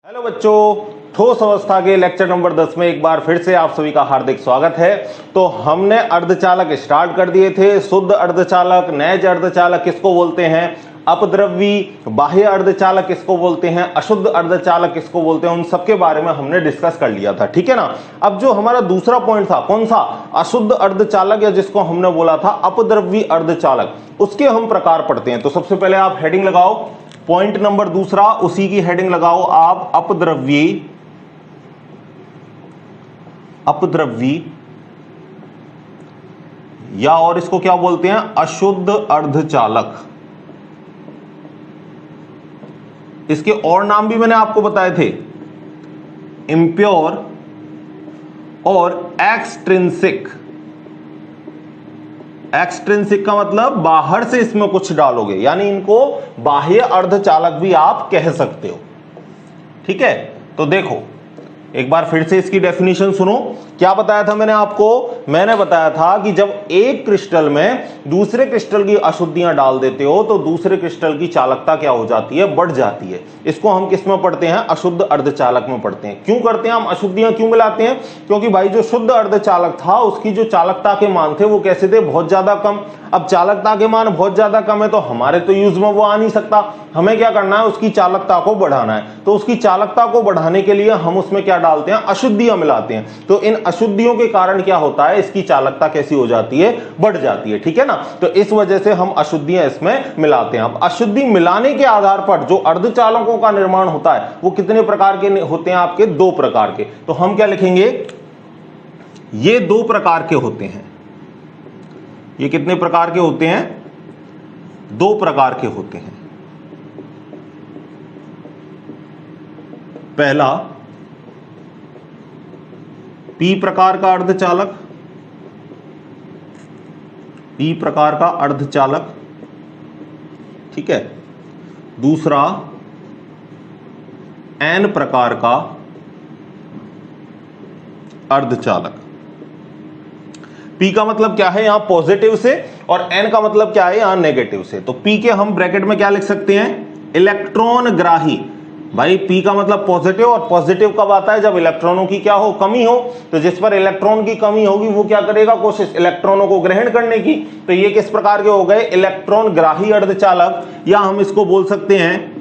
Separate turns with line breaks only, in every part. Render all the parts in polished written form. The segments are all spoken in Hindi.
हेलो बच्चों, ठोस अवस्था के लेक्चर नंबर 10 में एक बार फिर से आप सभी का हार्दिक स्वागत है। तो हमने अर्धचालक स्टार्ट कर दिए थे। शुद्ध अर्धचालक, नैज अर्धचालक किसको बोलते हैं, अपद्रव्यी, बाह्य अर्धचालक किसको बोलते हैं, अशुद्ध अर्धचालक किसको बोलते हैं, उन सबके बारे में हमने डिस्कस कर लिया था। ठीक है ना। अब जो हमारा दूसरा पॉइंट था, कौन सा, अशुद्ध अर्धचालक या जिसको हमने बोला था अपद्रव्यी अर्धचालक, उसके हम प्रकार पढ़ते हैं। तो सबसे पहले आप हेडिंग लगाओ, पॉइंट नंबर दूसरा, उसी की हेडिंग लगाओ आप, अपद्रव्यी, अपद्रव्यी या और इसको क्या बोलते हैं, अशुद्ध अर्धचालक। इसके और नाम भी मैंने आपको बताए थे, इम्प्योर और एक्सट्रिंसिक। एक्सट्रिंसिक का मतलब बाहर से इसमें कुछ डालोगे, यानी इनको बाह्य अर्धचालक भी आप कह सकते हो। ठीक है, तो देखो एक बार फिर से इसकी डेफिनेशन सुनो। क्या बताया था मैंने आपको, मैंने बताया था कि जब एक क्रिस्टल में दूसरे क्रिस्टल की अशुद्धियां डाल देते हो तो दूसरे क्रिस्टल की चालकता क्या हो जाती है, बढ़ जाती है। इसको हम किस में पढ़ते हैं, अशुद्ध अर्धचालक में पढ़ते हैं। क्यों करते हैं हम, अशुद्धियां क्यों मिलाते हैं, क्योंकि भाई जो शुद्ध अर्धचालक था उसकी जो चालकता के मान थे वो कैसे थे, बहुत ज्यादा कम। अब चालकता के मान बहुत ज्यादा कम है तो हमारे तो यूज में वो आ नहीं सकता, हमें क्या करना है, उसकी चालकता को बढ़ाना है। तो उसकी चालकता को बढ़ाने के लिए हम उसमें क्या डालते हैं, अशुद्धियां मिलाते हैं। तो इन अशुद्धियों के कारण क्या होता है, इसकी चालकता कैसी हो जाती है, बढ़ जाती है। ठीक है ना। तो इस वजह से हम अशुद्धियां इसमें मिलाते हैं। अब अशुद्धि मिलाने के आधार पर जो अर्धचालकों का निर्माण होता है वो कितने प्रकार के होते हैं, आपके दो प्रकार के। तो हम क्या लिखेंगे, ये दो प्रकार के होते हैं। ये कितने प्रकार के होते हैं, दो प्रकार के होते हैं। पहला पी प्रकार का अर्धचालक, पी प्रकार का अर्धचालक। ठीक है। दूसरा एन प्रकार का अर्धचालक। पी का मतलब क्या है, यहां पॉजिटिव से, और एन का मतलब क्या है, यहां नेगेटिव से। तो पी के हम ब्रैकेट में क्या लिख सकते हैं, इलेक्ट्रॉन ग्राही। भाई पी का मतलब पॉजिटिव, और पॉजिटिव कब आता है, जब इलेक्ट्रॉनों की क्या हो, कमी हो। तो जिस पर इलेक्ट्रॉन की कमी होगी वो क्या करेगा, कोशिश इलेक्ट्रॉनों को ग्रहण करने की। तो ये किस प्रकार के हो गए, इलेक्ट्रॉन ग्राही अर्धचालक, या हम इसको बोल सकते हैं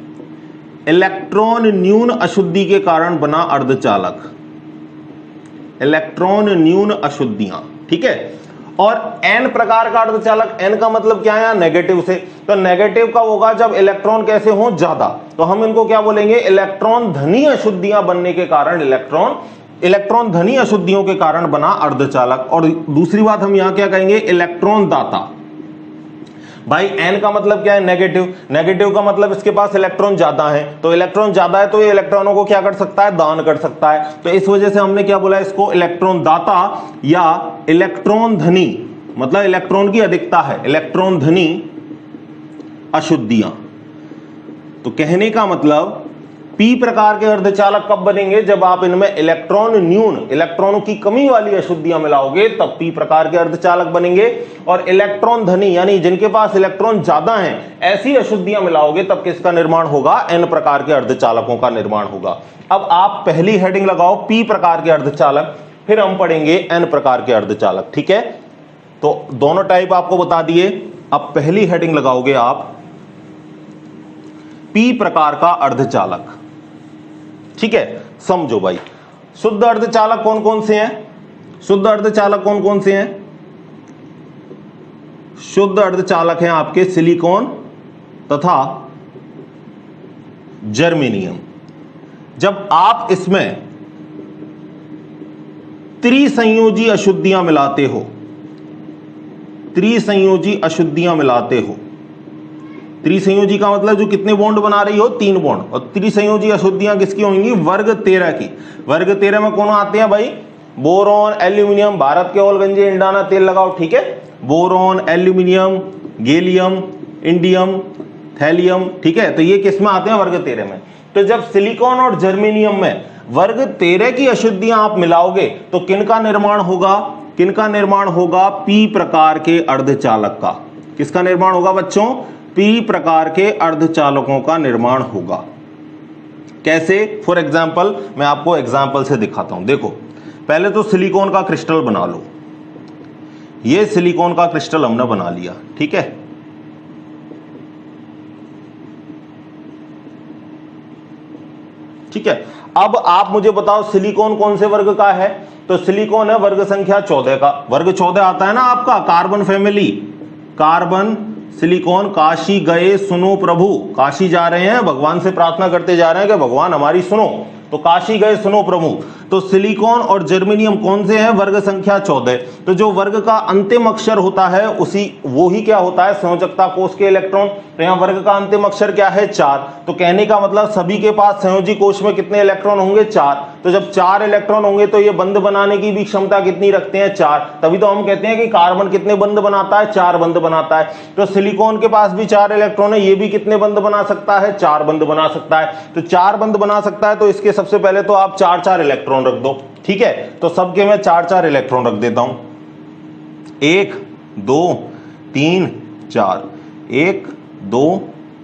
इलेक्ट्रॉन न्यून अशुद्धि के कारण बना अर्धचालक, इलेक्ट्रॉन न्यून अशुद्धियां। ठीक है। और एन प्रकार का अर्धचालक, एन का मतलब क्या है, नेगेटिव से। तो नेगेटिव कब होगा, जब इलेक्ट्रॉन कैसे हो, ज्यादा। तो हम इनको क्या बोलेंगे, इलेक्ट्रॉन धनी अशुद्धियां बनने के कारण, इलेक्ट्रॉन धनी अशुद्धियों के कारण बना अर्धचालक। और दूसरी बात हम यहां क्या कहेंगे, इलेक्ट्रॉन दाता। भाई एन का मतलब क्या है, नेगेटिव। नेगेटिव का मतलब इसके पास इलेक्ट्रॉन ज्यादा है, तो इलेक्ट्रॉन ज्यादा है तो ये इलेक्ट्रॉनों को क्या कर सकता है, दान कर सकता है। तो इस वजह से हमने क्या बोला इसको, इलेक्ट्रॉन दाता या इलेक्ट्रॉन धनी, मतलब इलेक्ट्रॉन की अधिकता है, इलेक्ट्रॉन धनी अशुद्धियां। तो कहने का मतलब पी प्रकार के अर्धचालक कब बनेंगे, जब आप इनमें इलेक्ट्रॉन न्यून, इलेक्ट्रॉनों की कमी वाली अशुद्धियां मिलाओगे तब पी प्रकार के अर्धचालक बनेंगे। और इलेक्ट्रॉन धनी यानी जिनके पास इलेक्ट्रॉन ज्यादा हैं, ऐसी अशुद्धियां मिलाओगे तब किसका निर्माण होगा, एन प्रकार के अर्धचालकों का निर्माण होगा। अब आप पहली हेडिंग लगाओ पी प्रकार के अर्धचालक, फिर हम पढ़ेंगे एन प्रकार के अर्धचालक। ठीक है। तो दोनों टाइप आपको बता दिए। अब पहली हेडिंग लगाओगे आप पी प्रकार का अर्धचालक। ठीक है, समझो भाई, शुद्ध अर्धचालक कौन कौन से हैं, शुद्ध अर्धचालक कौन कौन से हैं, शुद्ध अर्धचालक हैं आपके सिलिकॉन तथा जर्मेनियम। जब आप इसमें त्रिसंयोजी अशुद्धियां मिलाते हो, त्रिसंयोजी अशुद्धियां मिलाते हो, त्रिसंयोजी का मतलब जो कितने बॉन्ड बना रही हो, 3 बॉन्ड। और त्रिसंयोजी अशुद्धियां किसकी होंगी, वर्ग 13 की। वर्ग 13 में कौन आते हैं भाई, बोरॉन, एल्यूमिनियम, भारत के ओलगंजे इंडाना तेल लगाओ। ठीक है, boron, aluminium, gallium, indium, thallium. ठीक है, तो ये किस में आते हैं, वर्ग 13 में। तो जब सिलिकॉन और जर्मेनियम में वर्ग 13 की अशुद्धियां आप मिलाओगे तो किनका निर्माण होगा, किनका निर्माण होगा, पी प्रकार के अर्धचालक का। किसका निर्माण होगा बच्चों, पी प्रकार के अर्धचालकों का निर्माण होगा। कैसे? फॉर एग्जाम्पल मैं आपको एग्जाम्पल से दिखाता हूं। देखो पहले तो सिलिकॉन का क्रिस्टल बना लो। ये सिलिकॉन का क्रिस्टल हमने बना लिया, ठीक है। ठीक है, अब आप मुझे बताओ सिलिकॉन कौन से वर्ग का है? तो सिलिकॉन है वर्ग संख्या 14 का। वर्ग 14 आता है ना आपका carbon family, carbon silicon. Kashi गए सुनो प्रभु, काशी जा रहे हैं, भगवान से प्रार्थना करते जा रहे हैं कि भगवान हमारी सुनो, तो काशी गए सुनो प्रभु। तो सिलिकॉन और जर्मेनियम कौन से हैं? वर्ग संख्या 14। तो जो वर्ग का अंतिम अक्षर होता है उसी वो ही क्या होता है? संयोजकता कोष के इलेक्ट्रॉन। तो यहां वर्ग का अंतिम अक्षर क्या है? 4। तो कहने का मतलब सभी के पास संयोजी कोष में कितने इलेक्ट्रॉन होंगे? 4। तो जब 4 इलेक्ट्रॉन होंगे तो ये बंध बनाने की भी क्षमता कितनी रखते हैं? 4। तभी तो हम कहते हैं कि कार्बन कितने बंध बनाता है? 4 बंध बनाता है। तो सिलिकॉन के पास भी 4 इलेक्ट्रॉन है, ये भी कितने बंध बना सकता है? 4 बंध बना सकता है। तो 4 बंध बना सकता है, तो इसके सबसे पहले तो आप 4-4 इलेक्ट्रॉन रख दो, ठीक है। तो सबके मैं 4-4 इलेक्ट्रॉन रख देता हूं। 1 2 3 4, 1 2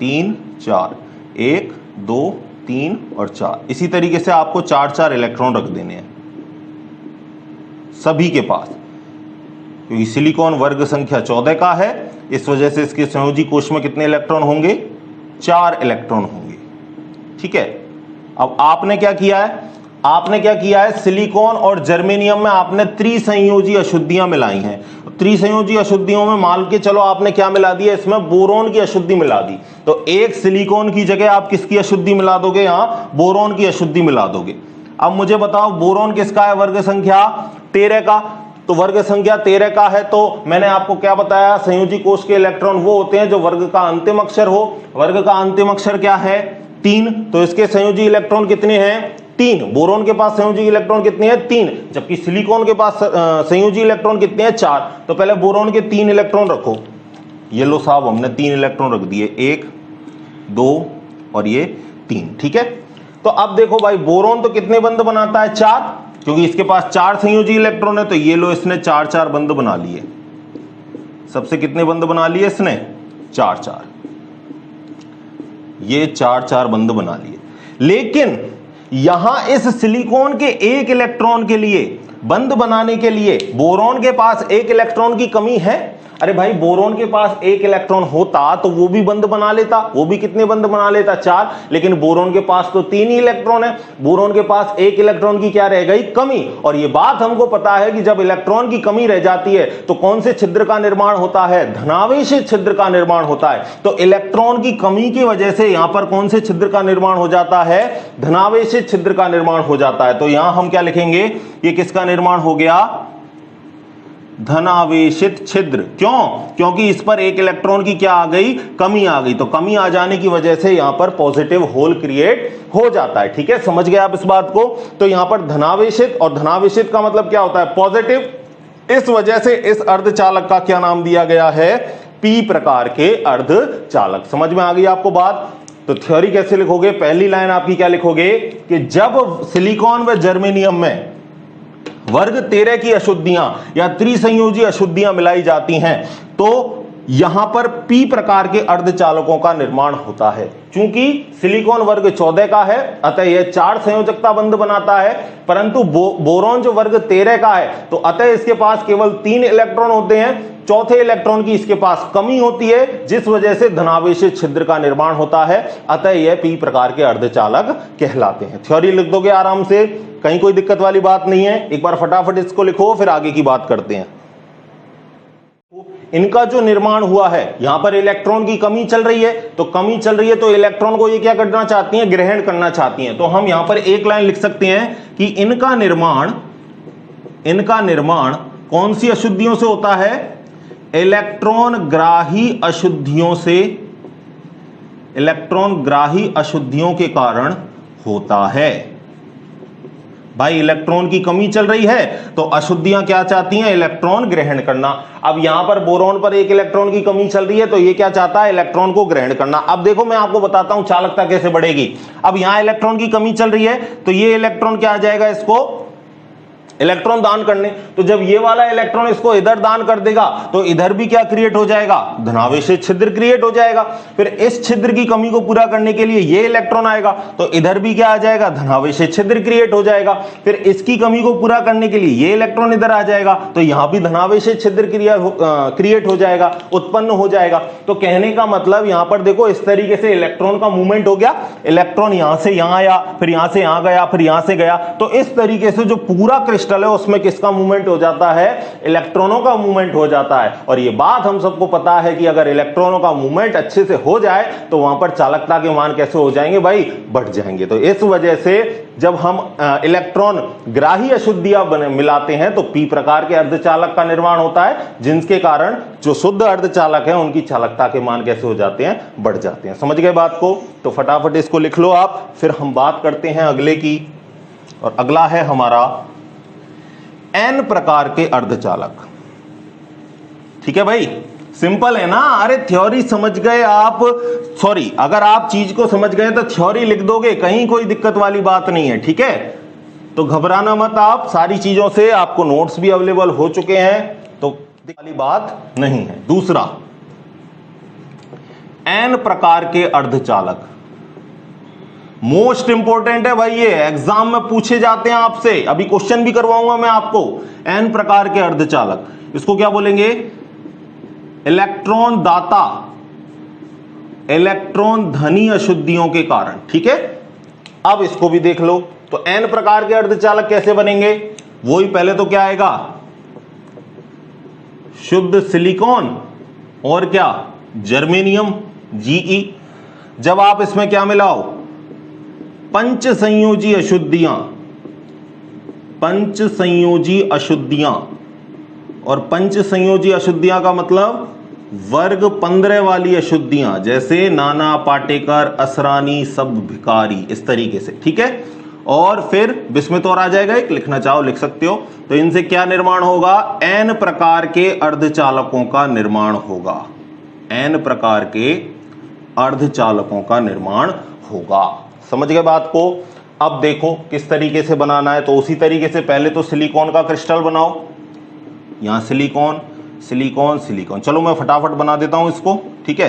3 4, 1 2 3 और 4। इसी तरीके से आपको 4-4 इलेक्ट्रॉन रख देने हैं सभी के पास, क्योंकि सिलिकॉन वर्ग संख्या 14 का है, इस वजह से इसके संयोजी कोष में कितने इलेक्ट्रॉन होंगे? 4 इलेक्ट्रॉन होंगे, ठीक है। अब आपने क्या किया है? आपने क्या किया है? सिलिकॉन और जर्मेनियम में आपने त्रिसंयोजी अशुद्धियां मिलाई हैं। त्रिसंयोजी अशुद्धियों में मान के चलो आपने क्या मिला दिया? इसमें बोरोन की अशुद्धि मिला दी। तो एक सिलिकॉन की जगह आप किसकी अशुद्धि मिला दोगे? यहां बोरोन की अशुद्धि मिला दोगे। अब मुझे बताओ बोरोन किसका है? वर्ग संख्या 13 का। तो वर्ग संख्या 13 का है, तो मैंने आपको क्या बताया? संयोजी कोष के इलेक्ट्रॉन वो होते हैं जो वर्ग का अंतिम अक्षर हो। वर्ग का अंतिम अक्षर क्या है? 3। तो इसके संयोजी इलेक्ट्रॉन कितने हैं? 3। बोरोन के पास संयोजी इलेक्ट्रॉन कितने हैं? 3। जबकि सिलिकॉन के पास संयोजी इलेक्ट्रॉन कितने हैं? 4। तो पहले बोरोन के 3 इलेक्ट्रॉन रखो। ये लो साहब, हमने 3 इलेक्ट्रॉन रख दिए, 1 2 और ये 3, ठीक है। तो अब देखो भाई, बोरोन तो कितने बंध बनाता है? 4, क्योंकि इसके पास 4 संयोजी इलेक्ट्रॉन है। तो ये लो, इसने 4-4 बंध बना लिए। सबसे कितने बंध बना लिए इसने? 4-4। ये 4-4 बंध बना लिए। लेकिन यहां इस सिलिकॉन के 1 इलेक्ट्रॉन के लिए, बंध बनाने के लिए बोरोन के पास 1 इलेक्ट्रॉन की कमी है। अरे भाई, बोरोन के पास 1 इलेक्ट्रॉन होता तो वो भी बंध बना लेता। वो भी कितने बंध बना लेता? 4। लेकिन बोरोन के पास तो 3 ही इलेक्ट्रॉन है। बोरोन के पास 1 इलेक्ट्रॉन की क्या रह गई? कमी। और ये बात हमको पता है कि जब इलेक्ट्रॉन की कमी रह जाती है तो कौन से छिद्र का निर्माण होता है? धनावेशित छिद्र का निर्माण होता है। तो इलेक्ट्रॉन की कमी की वजह से यहां पर कौन से छिद्र का निर्माण हो जाता है? धनावेशित छिद्र का निर्माण हो जाता है। तो यहां हम क्या लिखेंगे? ये किसका निर्माण हो गया? धनावेशित छिद्र। क्यों? क्योंकि इस पर 1 इलेक्ट्रॉन की क्या आ गई? कमी आ गई। तो कमी आ जाने की वजह से यहां पर पॉजिटिव होल क्रिएट हो जाता है, ठीक है। समझ गए आप इस बात को? तो यहां पर धनावेशित, और धनावेशित का मतलब क्या होता है? पॉजिटिव। इस वजह से इस अर्धचालक का क्या नाम दिया गया है? पी प्रकार के अर्धचालक। समझ में आ गई आपको बात? तो थ्योरी कैसे लिखोगे? पहली लाइन आपकी क्या लिखोगे कि जब सिलिकॉन व जर्मेनियम में वर्ग 13 की अशुद्धियां या त्रिसंयोजी अशुद्धियां मिलाई जाती हैं तो यहां पर पी प्रकार के अर्धचालकों का निर्माण होता है। चूंकि सिलिकॉन वर्ग 14 का है, अतः यह 4 संयोजकता बंध बनाता है, परंतु बोरोन जो वर्ग 13 का है तो अतः इसके पास केवल 3 इलेक्ट्रॉन होते हैं। चौथे इलेक्ट्रॉन की इसके पास कमी होती है, जिस वजह से धनावेशित छिद्र का निर्माण होता है। अतः यह पी प्रकार के अर्धचालक कहलाते हैं। थ्योरी लिख दोगे आराम से, कहीं कोई दिक्कत वाली बात नहीं है। एक बार फटाफट इसको लिखो, फिर आगे की बात करते हैं। इनका जो निर्माण हुआ है, यहां पर इलेक्ट्रॉन की कमी चल रही है, तो कमी चल रही है तो इलेक्ट्रॉन को ये क्या करना चाहती हैं? ग्रहण करना चाहती हैं। तो हम यहां पर एक लाइन लिख सकते हैं कि इनका निर्माण कौन सी अशुद्धियों से होता है? इलेक्ट्रॉन ग्राही अशुद्धियों से, इलेक्ट्रॉन ग्राही अशुद्धियों के कारण होता है। भाई इलेक्ट्रॉन की कमी चल रही है तो अशुद्धियां क्या चाहती हैं? इलेक्ट्रॉन ग्रहण करना। अब यहां पर बोरोन पर 1 इलेक्ट्रॉन की कमी चल रही है तो ये क्या चाहता है? इलेक्ट्रॉन को ग्रहण करना। अब देखो मैं आपको बताता हूं चालकता कैसे बढ़ेगी। अब यहां इलेक्ट्रॉन की कमी चल रही है तो ये इलेक्ट्रॉन क्या आ जाएगा? इसको इलेक्ट्रॉन दान करने। तो जब ये वाला इलेक्ट्रॉन इसको इधर दान कर देगा तो इधर भी क्या क्रिएट हो जाएगा, धनावेशित छिद्र क्रिएट हो जाएगा। फिर इस छिद्र की कमी को पूरा करने के लिए ये इलेक्ट्रॉन आएगा तो इधर भी क्या आ जाएगा, धनावेशित छिद्र क्रिएट हो जाएगा। फिर इसकी कमी को पूरा करने के लिए ये इलेक्ट्रॉन इधर आ जाएगा तो यहां भी धनावेशित छिद्र क्रिएट हो जाएगा, उत्पन्न हो जाएगा। तो कहने का मतलब यहां पर देखो इस तरीके से इलेक्ट्रॉन का मूवमेंट हो गया, इलेक्ट्रॉन यहां से यहां आया, फिर यहां से यहां गया, फिर यहां से गया। तो इस तरीके से जो पूरा क्रिस्टल है उसमें किसका मूवमेंट हो जाता है, इलेक्ट्रॉनों का मूवमेंट हो जाता है। और ये बात हम सबको पता है कि अगर इलेक्ट्रॉनों का मूवमेंट अच्छे से हो जाए तो वहां पर चालकता के मान कैसे हो जाएंगे भाई, बढ़ जाएंगे। तो इस वजह से जब हम इलेक्ट्रॉन ग्राही अशुद्धियां मिलाते हैं तो पी प्रकार के अर्धचालक का निर्माण होता है, जिनके कारण जो शुद्ध अर्धचालक है उनकी चालकता के मान कैसे हो जाते हैं, बढ़ जाते हैं। समझ गए बात को? तो फटाफट इसको लिख लो आप, फिर हम बात करते हैं अगले की। और अगला है हमारा एन प्रकार के अर्धचालक। ठीक है भाई, सिंपल है ना। अरे थ्योरी समझ गए आप, सॉरी अगर आप चीज को समझ गए तो थ्योरी लिख दोगे, कहीं कोई दिक्कत वाली बात नहीं है। ठीक है, तो घबराना मत आप, सारी चीजों से आपको नोट्स भी अवेलेबल हो चुके हैं, तो वाली बात नहीं है। दूसरा, एन प्रकार के अर्धचालक मोस्ट इंपोर्टेंट है भाई, ये एग्जाम में पूछे जाते हैं आपसे, अभी क्वेश्चन भी करवाऊंगा मैं आपको। एन प्रकार के अर्धचालक, इसको क्या बोलेंगे, इलेक्ट्रॉन दाता, इलेक्ट्रॉन धनी अशुद्धियों के कारण। ठीक है, अब इसको भी देख लो। तो एन प्रकार के अर्धचालक कैसे बनेंगे, वही पहले तो क्या आएगा, शुद्ध सिलिकॉन और क्या, जर्मेनियम Ge। जब आप इसमें क्या मिलाओ, पंच संयोजी अशुद्धियां, पंच संयोजी अशुद्धियां, और पंच संयोजी अशुद्धियां का मतलब वर्ग 15 वाली अशुद्धियां, जैसे नाना पाटेकर, असरानी, सब भिकारी, इस तरीके से। ठीक है, और फिर बिस्मित और आ जाएगा एक, लिखना चाहो लिख सकते हो। तो इनसे क्या निर्माण होगा, एन प्रकार के अर्धचालकों का निर्माण होगा, एन प्रकार के अर्धचालकों का निर्माण होगा। समझ गए बात को? अब देखो किस तरीके से बनाना है। तो उसी तरीके से पहले तो सिलिकॉन का क्रिस्टल बनाओ, यहां सिलिकॉन सिलिकॉन सिलिकॉन। चलो मैं फटाफट बना देता हूं इसको। ठीक है,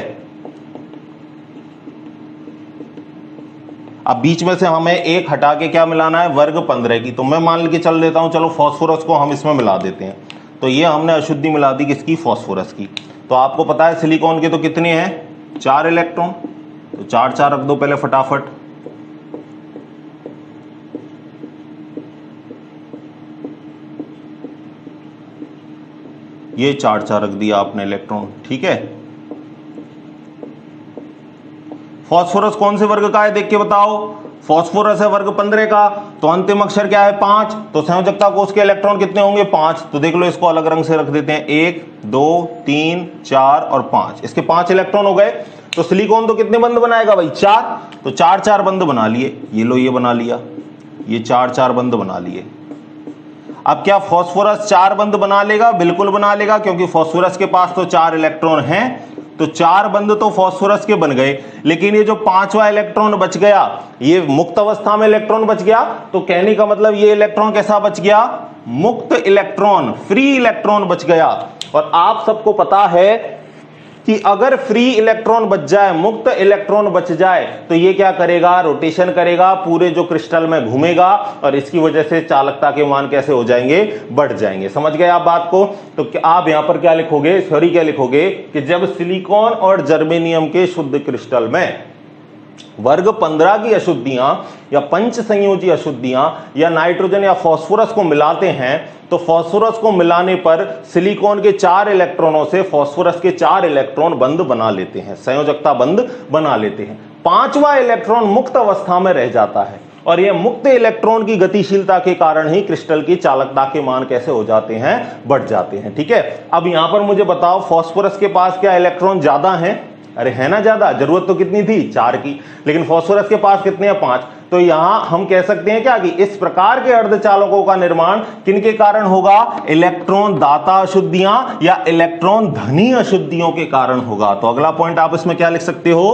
अब बीच में से हमें एक हटा के क्या मिलाना है, वर्ग 15 की। तो मैं मान के चल देता हूं, चलो फास्फोरस को हम इसमें मिला देते हैं। तो ये हमने अशुद्धि मिला दी किसकी, फास्फोरस की। तो आपको पता है सिलिकॉन के तो कितने हैं, 4 इलेक्ट्रॉन, तो 4 4 रख दो पहले फटाफट। ये 4 4 रख दिया आपने इलेक्ट्रॉन। ठीक है, फास्फोरस कौन से वर्ग का है देख के बताओ, फास्फोरस है वर्ग 15 का। तो अंतिम अक्षर क्या है, 5। तो संयोजकता कोष के इलेक्ट्रॉन कितने होंगे, 5। तो देख लो इसको अलग रंग से रख देते हैं, 1 2 3 4 और 5, इसके 5 इलेक्ट्रॉन हो गए। तो सिलिकॉन तो कितने बंद बनाएगा भाई, 4। तो 4 4 बंद बना लिए, ये लो ये बना लिया, ये 4 4 बंद बना लिए। अब क्या फास्फोरस 4 बंद बना लेगा, बिल्कुल बना लेगा, क्योंकि फास्फोरस के पास तो 4 इलेक्ट्रॉन हैं। तो 4 बंद तो फास्फोरस के बन गए, लेकिन ये जो 5वां इलेक्ट्रॉन बच गया, ये मुक्त अवस्था में इलेक्ट्रॉन बच गया। तो कहने का मतलब ये इलेक्ट्रॉन कैसा बच गया, मुक्त इलेक्ट्रॉन, फ्री इलेक्ट्रॉन बच गया। और आप सबको पता है कि अगर फ्री इलेक्ट्रॉन बच जाए, मुक्त इलेक्ट्रॉन बच जाए, तो ये क्या करेगा, रोटेशन करेगा, पूरे जो क्रिस्टल में घूमेगा, और इसकी वजह से चालकता के मान कैसे हो जाएंगे, बढ़ जाएंगे। समझ गए आप बात को? तो आप यहां पर क्या लिखोगे, सॉरी क्या लिखोगे कि जब सिलिकॉन और जर्मेनियम के शुद्ध क्रिस्टल में वर्ग 15 की अशुद्धियां या पंच संयोजी अशुद्धियां या नाइट्रोजन या फास्फोरस को मिलाते हैं, तो फास्फोरस को मिलाने पर सिलिकॉन के 4 इलेक्ट्रॉनों से फास्फोरस के 4 इलेक्ट्रॉन बंद बना लेते हैं, संयोजकता बंद बना लेते हैं। 5वां इलेक्ट्रॉन मुक्त अवस्था में रह जाता है, और यह मुक्त इलेक्ट्रॉन की गतिशीलता के कारण ही क्रिस्टल की चालकता के मान कैसे हो जाते हैं, बढ़ जाते हैं। ठीक है, अब यहां पर मुझे बताओ, फास्फोरस के पास क्या इलेक्ट्रॉन ज्यादा हैं, अरे है ना ज्यादा, जरूरत तो कितनी थी, 4 की, लेकिन फास्फोरस के पास कितने हैं, 5। तो यहां हम कह सकते हैं क्या कि इस प्रकार के अर्धचालकों का निर्माण किनके कारण होगा, इलेक्ट्रॉन दाता अशुद्धियां या इलेक्ट्रॉन धनी अशुद्धियों के कारण होगा। तो अगला पॉइंट आप इसमें क्या लिख सकते हो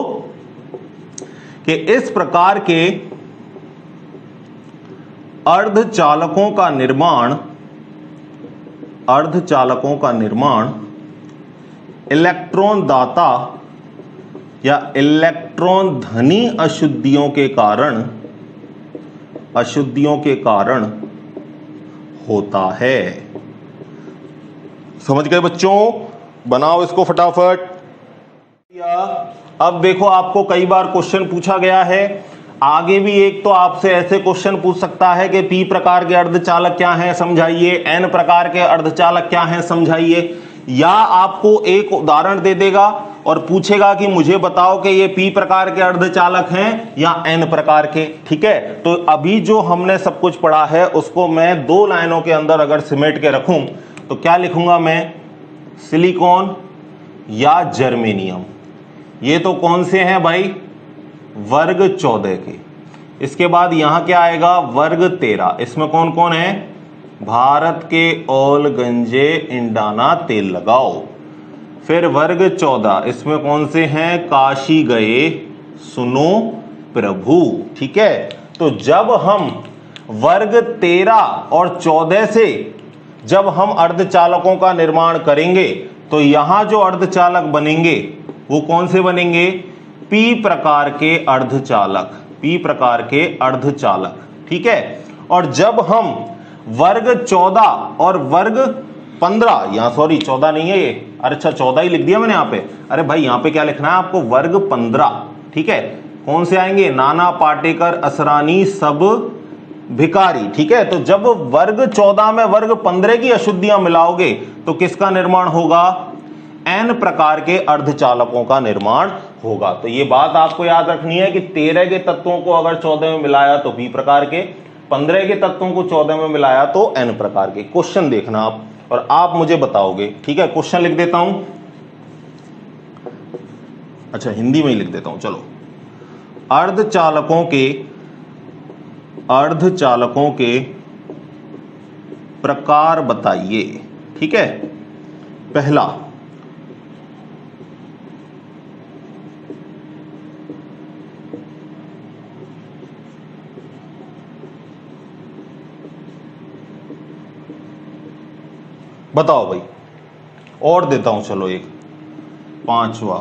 कि इस प्रकार के अर्धचालकों का निर्माण इलेक्ट्रॉन दाता या इलेक्ट्रॉन धनी अशुद्धियों के कारण होता है। समझ गए बच्चों? बनाओ इसको फटाफट। अब देखो, आपको कई बार क्वेश्चन पूछा गया है, आगे भी एक तो आपसे ऐसे क्वेश्चन पूछ सकता है कि पी प्रकार के अर्धचालक क्या हैं समझाइए, एन प्रकार के अर्धचालक क्या हैं समझाइए, या आपको एक उदाहरण दे देगा और पूछेगा कि मुझे बताओ कि ये पी प्रकार के अर्धचालक हैं या एन प्रकार के। ठीक है, तो अभी जो हमने सब कुछ पढ़ा है उसको मैं 2 लाइनों के अंदर अगर सिमेट के रखूं तो क्या लिखूंगा मैं? सिलिकॉन या जर्मेनियम। ये तो कौन से हैं भाई? वर्ग 14 के। इसके बाद यहां क्या आएगा? वर्ग 13। इसमें कौन कौन है? भारत के ओल गंजे इंडाना तेल लगाओ। फिर वर्ग 14, इसमें कौन से हैं? काशी गए सुनो प्रभु। ठीक है, तो जब हम वर्ग 13 और 14 से जब हम अर्धचालकों का निर्माण करेंगे तो यहां जो अर्धचालक बनेंगे वो कौन से बनेंगे? पी प्रकार के अर्धचालक, पी प्रकार के अर्धचालक। ठीक है, और जब हम वर्ग 14 और वर्ग 15, यहां सॉरी 14 नहीं है ये, अरे अच्छा 14 ही लिख दिया मैंने यहाँ पे। अरे भाई यहाँ पे क्या लिखना है आपको? वर्ग 15। ठीक है, कौन से आएंगे? नाना पाटेकर असरानी सब भिकारी। ठीक है, तो जब वर्ग 14 में वर्ग 15 की अशुद्धियां मिलाओगे तो किसका निर्माण होगा? एन प्रकार के अर्धचालकों का निर्माण होगा। तो ये बात आपको याद रखनी है कि 13 के तत्वों को अगर 14 में मिलाया तो पी प्रकार के, 15 के तत्वों को 14 में मिलाया तो एन प्रकार के। क्वेश्चन देखना आप और आप मुझे बताओगे। ठीक है, क्वेश्चन लिख देता हूं, अच्छा हिंदी में ही लिख देता हूं, चलो। अर्धचालकों के प्रकार बताइए। ठीक है, पहला बताओ भाई, और देता हूं चलो एक 5वां।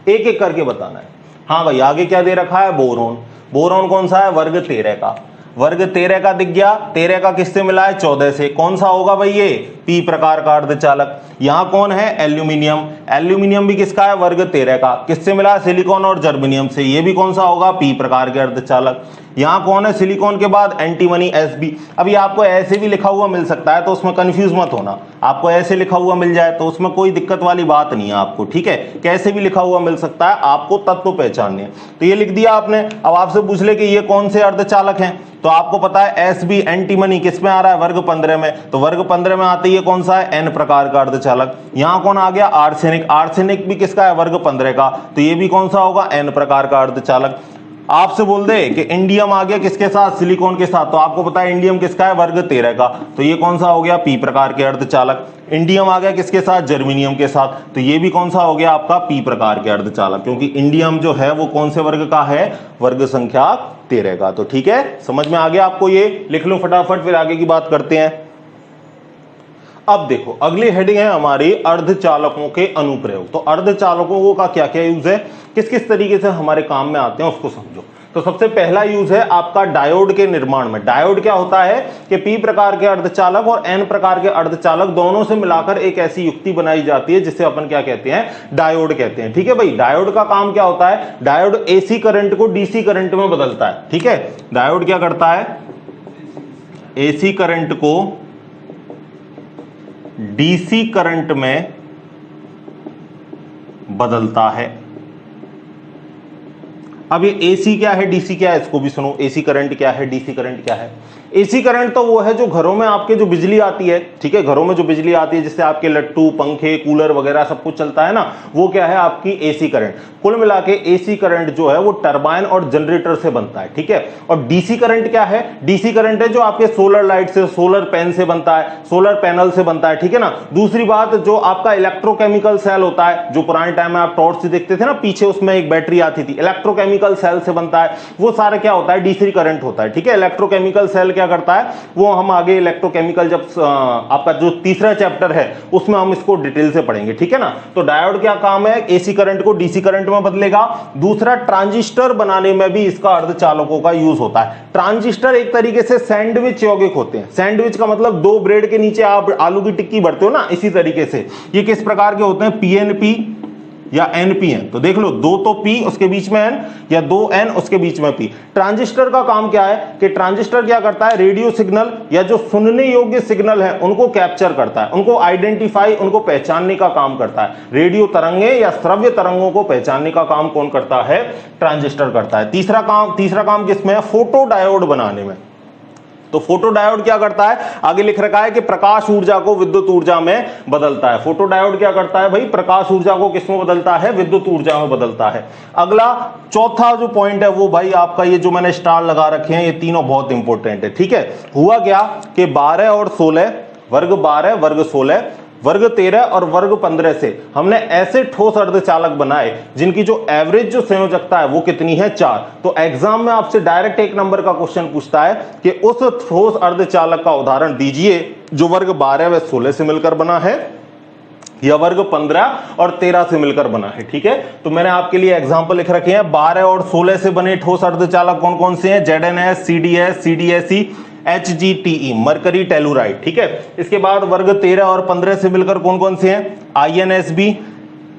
एक एक करके बताना है। हाँ भाई, आगे क्या दे रखा है? बोरोन। बोरोन कौन सा है? वर्ग 13 का। वर्ग 13 का दिख गया, 13 का किससे मिला है? 14 से। कौन सा होगा भाई? ये पी प्रकार का अर्धचालक। यहां कौन है? एल्यूमिनियम। एल्यूमिनियम भी किसका है? वर्ग 13 का। किससे मिला है? सिलिकॉन और जर्मेनियम से। ये भी कौन सा होगा? पी प्रकार के अर्धचालक। यहां कौन है? सिलिकॉन के बाद एंटीमनी Sb। अभी आपको ऐसे भी लिखा हुआ मिल सकता है तो उसमें कंफ्यूज मत होना। आपको ऐसे लिखा हुआ मिल जाए तो उसमें कोई दिक्कत वाली बात नहीं है आपको। ठीक है, कैसे भी लिखा हुआ मिल सकता है, आपको तत्व पहचानने हैं। तो ये लिख दिया आपने। अब आपसे पूछ ले कि ये कौन से अर्धचालक हैं, तो आपको पता है Sb एंटीमनी किस में आ रहा है? वर्ग 15 में। तो वर्ग 15 में आते ही कौन सा है? एन प्रकार का अर्धचालक। यहां कौन आ गया? आर्सेनिक। आर्सेनिक भी किसका है? वर्ग 15 का। तो ये भी कौन सा होगा? एन प्रकार का अर्धचालक। आपसे बोल दे कि इंडियम आ गया किसके साथ? सिलिकॉन के साथ। तो आपको पता है इंडियम किसका है? वर्ग 13 का। तो ये कौन सा हो गया? पी प्रकार के अर्धचालक। इंडियम आ गया किसके साथ? जर्मेनियम के साथ। तो ये भी कौन सा हो गया आपका? पी प्रकार के अर्धचालक, क्योंकि इंडियम जो है वो कौन से वर्ग का है? वर्ग संख्या 13 का। तो ठीक है, समझ में आ गया आपको? ये लिख लो फटाफट, फिर आगे की बात करते हैं। अब देखो, अगली हेडिंग है हमारी अर्धचालकों के अनुप्रयोग। तो अर्धचालकों का क्या क्या यूज है, किस किस तरीके से हमारे काम में आते हैं उसको समझो। तो सबसे पहला यूज है आपका डायोड के निर्माण में। डायोड क्या होता है कि पी प्रकार के अर्धचालक और एन प्रकार के अर्धचालक दोनों से मिलाकर एक ऐसी युक्ति बनाई जाती है जिसे अपन क्या कहते हैं? डायोड कहते हैं। ठीक है भाई, डायोड का काम क्या होता है? डायोड एसी करंट को डीसी करंट में बदलता है। ठीक है, डायोड क्या करता है? एसी करंट को डीसी करंट में बदलता है। अब ये एसी क्या है, डीसी क्या है, इसको भी सुनो। एसी करंट क्या है, डीसी करंट क्या है। एसी करंट तो वो है जो घरों में आपके जो बिजली आती है, ठीक है, घरों में जो बिजली आती है जिससे आपके लट्टू, पंखे, कूलर वगैरह सब कुछ चलता है ना, वो क्या है आपकी एसी करंट। कुल मिला के एसी करंट जो है वो टरबाइन और जनरेटर से बनता है, ठीक है। और डीसी करंट क्या है, डीसी करंट है जो आपके सोलर लाइट से, सोलर पैन से बनता है, सोलर पैनल से बनता है, ठीक है ना। दूसरी बात, जो आपका इलेक्ट्रोकेमिकल सेल होता है, जो पुराने टाइम में आप टॉर्च से देखते थे ना, पीछे उसमें एक बैटरी आती थी, इलेक्ट्रोकेमिकल सेल से बनता है, वो सारा क्या होता है, डीसी करंट होता है, ठीक है। इलेक्ट्रोकेमिकल सेल क्या करता है, वो हम आगे इलेक्ट्रोकेमिकल जब आपका जो तीसरा चैप्टर है उसमें हम इसको डिटेल से पढ़ेंगे, ठीक है ना। तो डायोड क्या काम है, एसी करंट को डीसी करंट में बदलेगा। दूसरा, ट्रांजिस्टर बनाने में भी इसका अर्धचालकों का यूज होता है। ट्रांजिस्टर एक तरीके से सैंडविच यौगिक होते हैं। सैंडविच का मतलब दो ब्रेड के नीचे आप आलू की टिक्की भरते हो ना, इसी तरीके से ये किस प्रकार के होते हैं, पीएनपी या एनपीएन। तो देख लो, दो तो पी उसके बीच में एन, या दो एन उसके बीच में पी। ट्रांजिस्टर का काम क्या है कि ट्रांजिस्टर क्या करता है, रेडियो सिग्नल या जो सुनने योग्य सिग्नल है उनको कैप्चर करता है, उनको आइडेंटिफाई, उनको पहचानने का काम करता है। रेडियो तरंगे या श्रव्य तरंगों को पहचानने का काम कौन करता है, ट्रांजिस्टर करता है। तीसरा काम किसमें है, फोटो डायोड बनाने में। तो फोटो डायोड क्या करता है, आगे लिख रखा है कि प्रकाश ऊर्जा को विद्युत ऊर्जा में बदलता है। फोटो डायोड क्या करता है भाई, प्रकाश ऊर्जा को किसमें बदलता है, विद्युत ऊर्जा में बदलता है। अगला चौथा जो पॉइंट है वो भाई आपका ये जो मैंने स्टार लगा रखे हैं, ये तीनों बहुत इंपॉर्टेंट है, ठीक है। हुआ क्या कि 12 और 16, वर्ग 12, वर्ग 16, वर्ग 13 और वर्ग 15 से हमने ऐसे ठोस अर्धचालक बनाए जिनकी जो एवरेज जो संयोजकता है वो कितनी है, 4। तो एग्जाम में आपसे डायरेक्ट एक नंबर का क्वेश्चन पूछता है कि उस ठोस अर्धचालक का उदाहरण दीजिए जो वर्ग 12 व 16 से मिलकर बना है या वर्ग 15 और 13 से मिलकर बना है, ठीक है। तो मैंने आपके लिए एग्जांपल लिख रखे हैं। 12 और 16 से बने ठोस अर्धचालक कौन कौन से हैं, ZnS, CdS, CdSe, HgTe, mercury telluride, ठीक है। इसके बाद वर्ग 13 और 15 से मिलकर कौन कौन से हैं, InSb,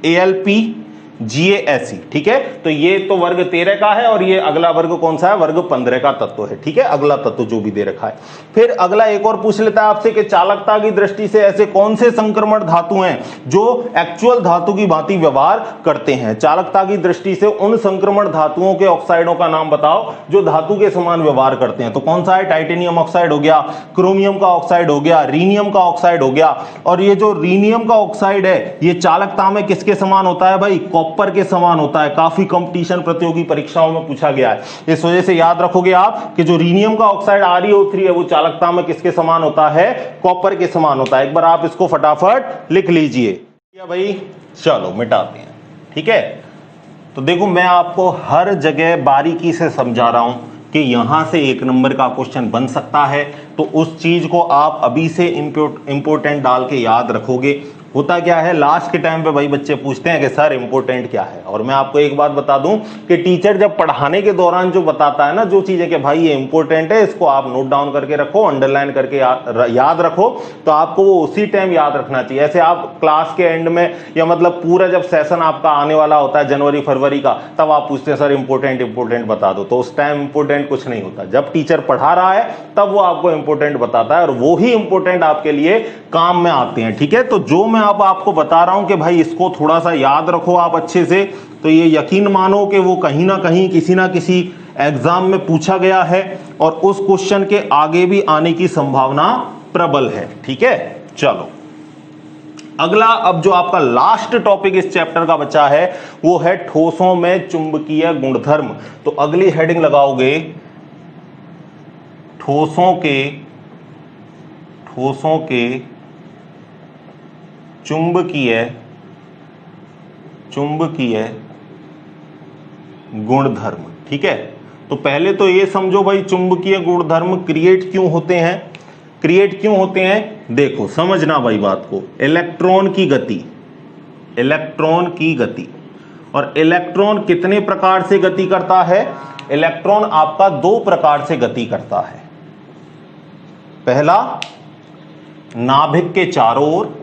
AlP, GaSe, ठीक है। तो ये तो वर्ग 13 का है और ये अगला वर्ग कौन सा है, वर्ग 15 का तत्व है, ठीक है। अगला तत्व जो भी दे रखा है। फिर अगला एक और पूछ लेता है आपसे कि चालकता की दृष्टि से ऐसे कौन से संक्रमण धातु हैं जो एक्चुअल धातु की भांति व्यवहार करते हैं। चालकता की दृष्टि से उन संक्रमण धातुओं के ऑक्साइडों का नाम बताओ जो धातु के समान व्यवहार करते हैं। तो कौन सा है, टाइटेनियम ऑक्साइड हो गया, क्रोमियम का ऑक्साइड हो गया, रीनियम का ऑक्साइड हो गया। और ये जो रीनियम का ऑक्साइड है ये चालकता में किसके समान होता है भाई, कॉपर के समान होता है। काफी कंपटीशन प्रतियोगी परीक्षाओं में पूछा गया है, इस वजह से याद रखोगे आप कि जो रीनियम का ऑक्साइड ReO3 है वो चालकता में किसके समान होता है, कॉपर के समान होता है। एक बार आप इसको फटाफट लिख लीजिए भाई। चलो मिटाते हैं, ठीक है। तो देखो मैं आपको हर जगह बारीकी से समझा रहा हूं कि यहां से एक नंबर का क्वेश्चन बन सकता है, तो उस चीज को आप अभी से इंपोर्टेंट डाल के याद रखोगे। होता क्या है, लास्ट के टाइम पे भाई बच्चे पूछते हैं कि सर इंपॉर्टेंट क्या है। और मैं आपको एक बात बता दूं कि टीचर जब पढ़ाने के दौरान जो बताता है ना, जो चीज है कि भाई ये इंपॉर्टेंट है, इसको आप नोट डाउन करके रखो, अंडरलाइन करके याद रखो, तो आपको वो उसी टाइम याद रखना चाहिए। ऐसे आप क्लास के एंड में या मतलब पूरा जब सेशन आपका आने वाला होता है जनवरी फरवरी का, तब आप पूछते हैं सर इंपॉर्टेंट बता दो, तो उस टाइम इंपॉर्टेंट कुछ नहीं होता। जब टीचर पढ़ा रहा है तब वो आपको इंपॉर्टेंट बताता है और वो ही इंपॉर्टेंट आपके लिए काम में आते हैं, ठीक है। तो जो मैं अब आपको बता रहा हूं कि भाई इसको थोड़ा सा याद रखो आप अच्छे से, तो ये यकीन मानो कि वो कहीं ना कहीं किसी ना किसी एग्जाम में पूछा गया है और उस क्वेश्चन के आगे भी आने की संभावना प्रबल है, ठीक है। चलो अगला, अब जो आपका लास्ट टॉपिक इस चैप्टर का बचा है वो है ठोसों में चुंबकीय गुणधर्म। तो अगली हेडिंग लगाओगे ठोसों के चुंबकीय गुणधर्म, ठीक है। तो पहले तो ये समझो भाई चुंबकीय गुणधर्म क्रिएट क्यों होते हैं, देखो समझना भाई बात को। इलेक्ट्रॉन की गति, और इलेक्ट्रॉन कितने प्रकार से गति करता है, इलेक्ट्रॉन आपका 2 प्रकार से गति करता है। पहला, नाभिक के चारों ओर,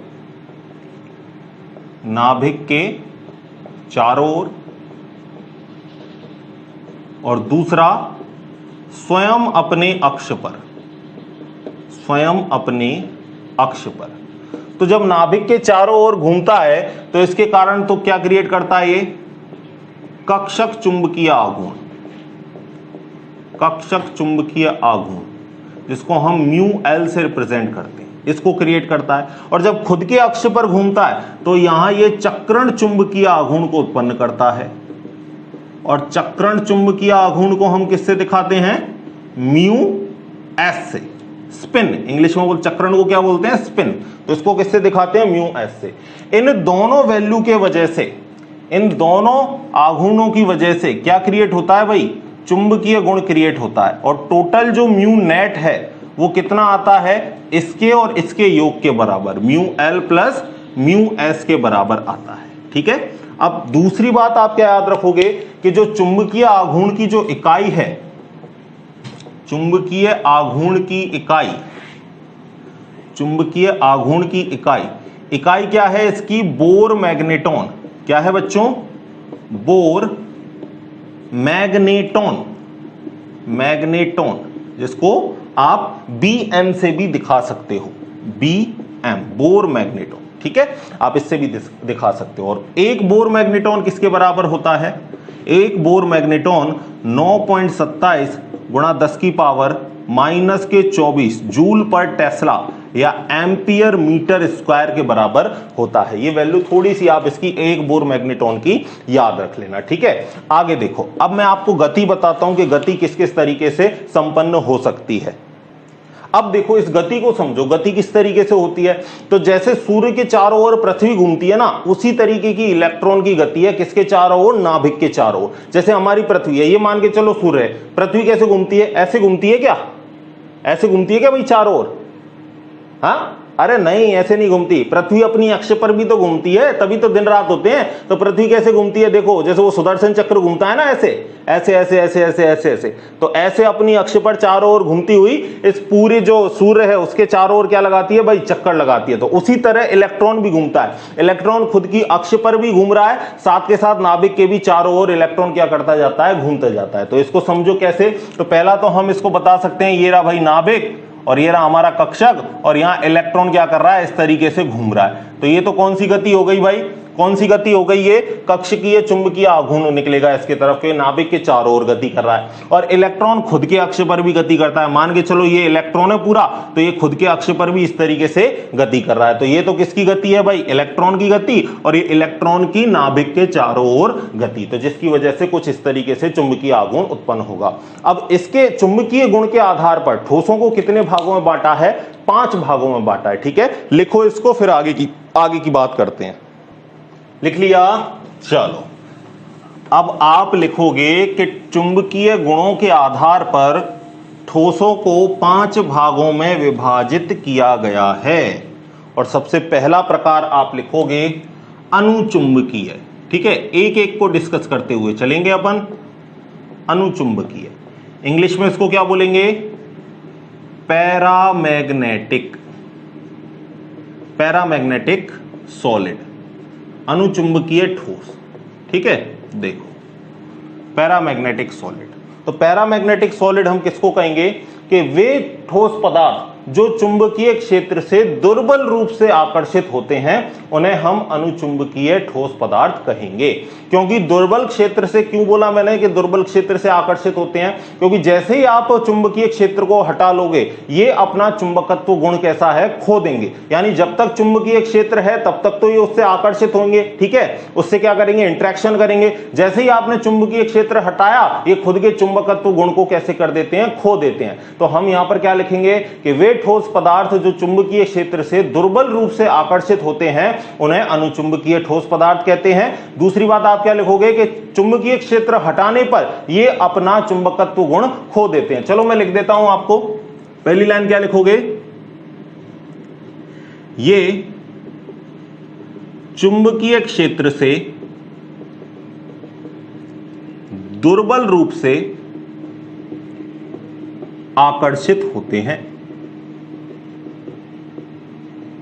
और दूसरा स्वयं अपने अक्ष पर। तो जब नाभिक के चारों ओर घूमता है तो इसके कारण तो क्या क्रिएट करता है, ये कक्षक चुंबकीय आघूर्ण, कक्षक चुंबकीय आघूर्ण जिसको हम म्यू एल से रिप्रेजेंट करते हैं, इसको क्रिएट करता है। और जब खुद के अक्ष पर घूमता है तो यहां ये चक्रण चुंबकीय आघूर्ण को उत्पन्न करता है। और चक्रण चुंबकीय आघूर्ण को हम किससे दिखाते हैं? म्यू एस से। स्पिन, इंग्लिश में बोल चक्रण को क्या बोलते हैं? स्पिन। तो इसको किससे दिखाते हैं? म्यू एस से। इन दोनों वैल्यू के वजह से, इन दोनों आघूर्णों की वजह से क्या क्रिएट होता है भाई? चुंबकीय गुण क्रिएट होता है। और टोटल जो म्यू नेट है वो कितना आता है? इसके और इसके योग के बराबर, mu L plus mu S के बराबर आता है। ठीक है। अब दूसरी बात आप क्या याद रखोगे कि जो चुंबकीय आघूर्ण की जो इकाई है, चुंबकीय आघूर्ण की इकाई, चुंबकीय आघूर्ण की इकाई क्या है इसकी? Bore magneton. क्या है बच्चों? बोर मैग्नेटॉन, मैग्नेटॉन, जिसको आप BM से भी दिखा सकते हो, BM, बोर मैग्नेटॉन। ठीक है, आप इससे भी दिखा सकते हो। और एक बोर मैग्नेटॉन किसके बराबर होता है? एक बोर मैग्नेटॉन 9.27 गुणा 10 की पावर -24 जूल पर टेस्ला या एम्पियर मीटर स्क्वायर के बराबर होता है। ये वैल्यू थोड़ी सी आप इसकी एक बोर मैग्नेटॉन की याद रख लेना। ठीक है, आगे देखो। अब मैं आपको गति बताता हूं कि गति किस किस तरीके से संपन्न हो सकती है। अब देखो, इस गति को समझो, गति किस तरीके से होती है। तो जैसे सूर्य के चारों ओर पृथ्वी घूमती है ना, उसी तरीके की इलेक्ट्रॉन की गति है। किसके चारों ओर? नाभिक के चारों ओर। जैसे हमारी पृथ्वी है, ये मान के चलो सूर्य है, पृथ्वी कैसे घूमती है? ऐसे घूमती है क्या? ऐसे घूमती है क्या भाई चारों ओर? हाँ, अरे नहीं, ऐसे नहीं घूमती। पृथ्वी अपनी अक्ष पर भी तो घूमती है, तभी तो दिन रात होते हैं। तो पृथ्वी कैसे घूमती है? देखो, जैसे वो सुदर्शन चक्र घूमता है ना, ऐसे ऐसे ऐसे ऐसे ऐसे ऐसे ऐसे। तो ऐसे अपनी अक्ष पर चारों ओर घूमती हुई इस पूरे जो सूर्य है उसके चारों ओर क्या लगाती है भाई? चक्कर लगाती है। तो उसी तरह इलेक्ट्रॉन भी घूमता है। इलेक्ट्रॉन खुद की अक्ष पर भी घूम रहा है, साथ के साथ नाभिक के भी चारों ओर इलेक्ट्रॉन क्या करता जाता है? घूमता जाता है। तो इसको समझो कैसे। तो पहला तो हम इसको बता सकते हैं, ये रहा भाई नाभिक और ये रहा हमारा कक्षक, और यहां इलेक्ट्रॉन क्या कर रहा है? इस तरीके से घूम रहा है। तो ये तो कौन सी गति हो गई भाई? कौन सी गति हो गई? ये कक्षकीय चुंबकीय आघूर्ण निकलेगा इसके तरफ के, नाभिक के चारों ओर गति कर रहा है। और इलेक्ट्रॉन खुद के अक्ष पर भी गति करता है। मान के चलो ये इलेक्ट्रॉन है पूरा, तो ये खुद के अक्ष पर भी इस तरीके से गति कर रहा है। तो ये तो किसकी गति है भाई? इलेक्ट्रॉन की गति। और ये इलेक्ट्रॉन की नाभिक के चारों ओर गति, तो जिसकी वजह से कुछ इस तरीके से चुंबकीय आघूर्ण उत्पन्न होगा। अब इसके चुंबकीय गुण के आधार पर ठोसों को कितने भागों में बांटा है? 5 भागों में बांटा है। ठीक है, लिखो इसको, फिर आगे की बात करते हैं। लिख लिया? चलो, अब आप लिखोगे कि चुंबकीय गुणों के आधार पर ठोसों को 5 भागों में विभाजित किया गया है। और सबसे पहला प्रकार आप लिखोगे अनुचुंबकीय। ठीक है, एक एक को डिस्कस करते हुए चलेंगे अपन। अनुचुंबकीय, इंग्लिश में इसको क्या बोलेंगे? पैरामैग्नेटिक, पैरामैग्नेटिक सॉलिड, अनुचुंबकीय ठोस। ठीक है, देखो पैरामैग्नेटिक सॉलिड। तो पैरामैग्नेटिक सॉलिड हम किसको कहेंगे? कि वे ठोस पदार्थ जो चुंबकीय क्षेत्र से दुर्बल रूप से आकर्षित होते हैं उन्हें हम अनुचुंबकीय ठोस पदार्थ कहेंगे। क्योंकि दुर्बल क्षेत्र से, क्यों बोला मैंने कि दुर्बल क्षेत्र से आकर्षित होते हैं? क्योंकि जैसे ही आप चुंबकीय क्षेत्र को हटा लोगे, ये अपना चुंबकत्व गुण कैसा है? खो देंगे। यानी जब तक चुंबकीय क्षेत्र है तब तक तो ये उससे आकर्षित होंगे। ठीक है, उससे क्या करेंगे? इंट्रैक्शन करेंगे। जैसे ही आपने चुंबकीय क्षेत्र हटाया, ये खुद के चुंबकत्व गुण को कैसे कर देते हैं? खो देते हैं। तो हम यहां पर क्या लिखेंगे कि वे ठोस पदार्थ जो चुंबकीय क्षेत्र से दुर्बल रूप से आकर्षित होते हैं उन्हें अनुचुंबकीय ठोस पदार्थ कहते हैं। दूसरी बात आप क्या लिखोगे कि चुंबकीय क्षेत्र हटाने पर ये अपना चुंबकत्व गुण खो देते हैं। चलो मैं लिख देता हूं आपको। पहली लाइन क्या लिखोगे? ये चुंबकीय क्षेत्र से दुर्बल रूप से आकर्षित होते हैं।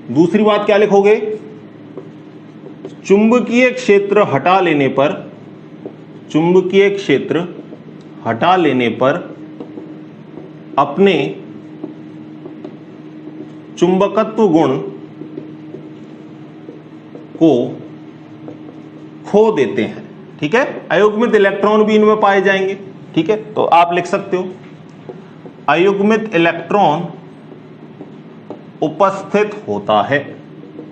दूसरी बात क्या लिखोगे? चुंबकीय क्षेत्र हटा लेने पर, चुंबकीय क्षेत्र हटा लेने पर अपने चुंबकत्व गुण को खो देते हैं। ठीक है, अयुग्मित इलेक्ट्रॉन भी इनमें पाए जाएंगे। ठीक है, तो आप लिख सकते हो अयुग्मित इलेक्ट्रॉन उपस्थित होता है,